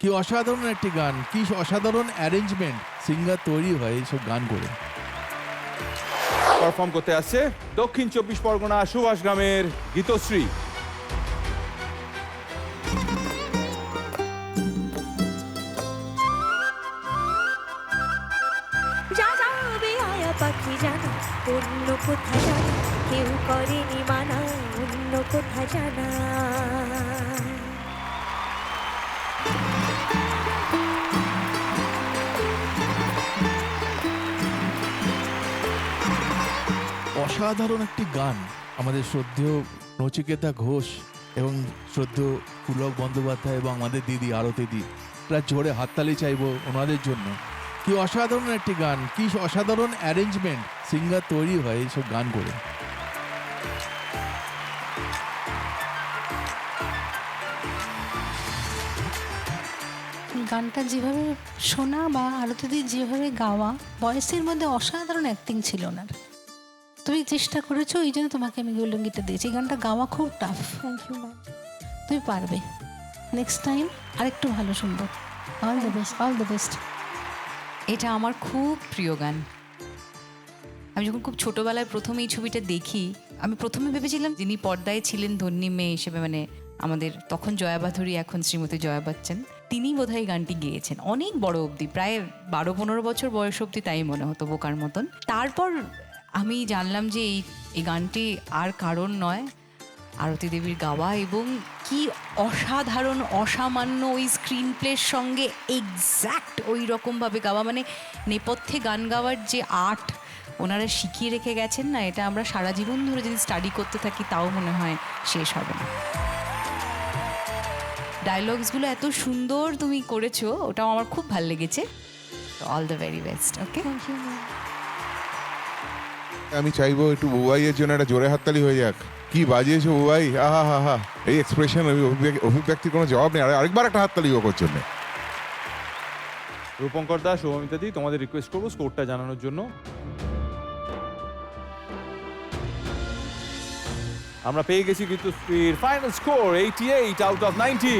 কি অসাধারণ একটি গান, কি অসাধারণ অ্যারেঞ্জমেন্ট, সিঙ্গার তৈরি হয় এইসব গান করে। পারফর্ম করতে আসছে দক্ষিণ 24 পরগনা সুভাষ গ্রামের গীতশ্রী। যা যাবে আয়া পাখি জানা, অন্য কোথা জানা, কেউ করেনি মানা, অন্য কোথা জানা। অসাধারণ একটি গান। আমাদের শ্রদ্ধেয় নচিকেতা ঘোষ এবং শ্রদ্ধেয় পুলক বন্দ্যোপাধ্যায় এবং আমাদের দিদি আরতি দি, জোরে হাততালি চাইবো ওনাদের জন্য। কি অসাধারণ একটি গান, কি অসাধারণ অ্যারেঞ্জমেন্ট, সিঙ্গার তৈরি হয় এইসব গান করে। গানটা যেভাবে শোনা বা আরতিদির যেভাবে গাওয়া, ভয়েসের মধ্যে অসাধারণ অ্যাক্টিং ছিল ওনার। তুমি চেষ্টা করেছো, এই জন্য তোমাকে আমি গোল্ডেন গিটার দিয়েছি। এই গানটা গাওয়া খুব টাফ। Thank you ma'am. তুমি পারবে, নেক্সট টাইম আরেকটু ভালো শুনবো। All the best, all the best. এটা আমার খুব প্রিয় গান। আমি যখন খুব ছোটবেলায় প্রথম এই ছবিটা দেখি, আমি প্রথমে ভেবেছিলাম যিনি পর্দায় ছিলেন ধন্যী মেয়ে হিসেবে, মানে আমাদের তখন জয়া বাধুরী, এখন শ্রীমতী জয়া বচ্চন, তিনি বোধহয় গানটি গেয়েছেন অনেক বড় অবধি, প্রায় 12-15 বছর বয়স অবধি তাই মনে হতো, বোকার মতন। তারপর আমি জানলাম যে এই গানটি আর কারণ নয়, আরতি দেবীর গাওয়া, এবং কি অসাধারণ অসামান্য ওই স্ক্রিন প্লের সঙ্গে এক্স্যাক্ট ওই রকমভাবে গাওয়া, মানে নেপথ্যে গান গাওয়ার যে আর্ট ওনারা শিখিয়ে রেখে গেছেন না, এটা আমরা সারা জীবন ধরে যদি স্টাডি করতে থাকি তাও মনে হয় শেষ হবে না। ডায়লগসগুলো এত সুন্দর তুমি করেছো, ওটাও আমার খুব ভালো লেগেছে। All the very best. Okay, thank you ma'am. আমি চাইবো একটু বুবাইয়ের জন্য একটা জোরে হাততালি হয়ে যাক। কি বাজিয়েছো বুবাই, আহা হা হা, এই এক্সপ্রেশন, অভিব্যক্তির কোনো জবাব নেই। আরেকবার একটা হাততালি ওর জন্য। রূপঙ্কর দাস, শুভমিতা দি, তোমাদের রিকোয়েস্ট করবো স্কোরটা জানানোর জন্য। আমরা পেয়ে গেছি গীতশ্রীর ফাইনাল স্কোর 88 আউট অফ 90।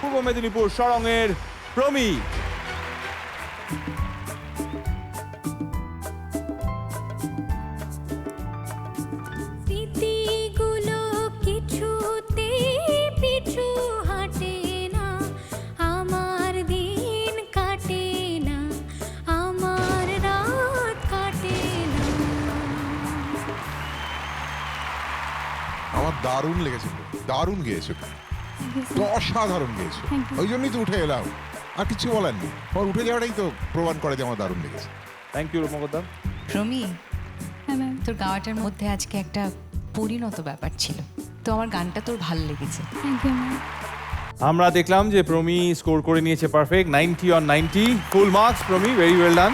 পূর্ব মেদিনীপুর সরঙের প্রমি। স্মৃতিগুলো কিছুতে পিছু হাঁটে না, আমার দিন কাটে না, আমার রাত কাটে না। আমার দারুণ লেগেছে, দারুণ গেয়েছো, অসাধারণ গেয়েছো। ওই জন্যই তো উঠে এলাম, আর কিছু বলার নেই। আমার উঠে যাওয়াটাই তো প্রমাণ করে যে আমার দারুণ লেগেছে। থ্যাংক ইউ রূপঙ্কর দা। প্রমি, হ্যাঁ ম্যাম। তোর গাওয়াটার মধ্যে আজকে একটা পরিণত ব্যাপার ছিল, তো আমার গানটা তোর ভালো লেগেছে। Thank you ma'am. আমরা দেখলাম যে প্রমি স্কোর করে নিয়েছে perfect 90 on 90, full marks Promi, very well done.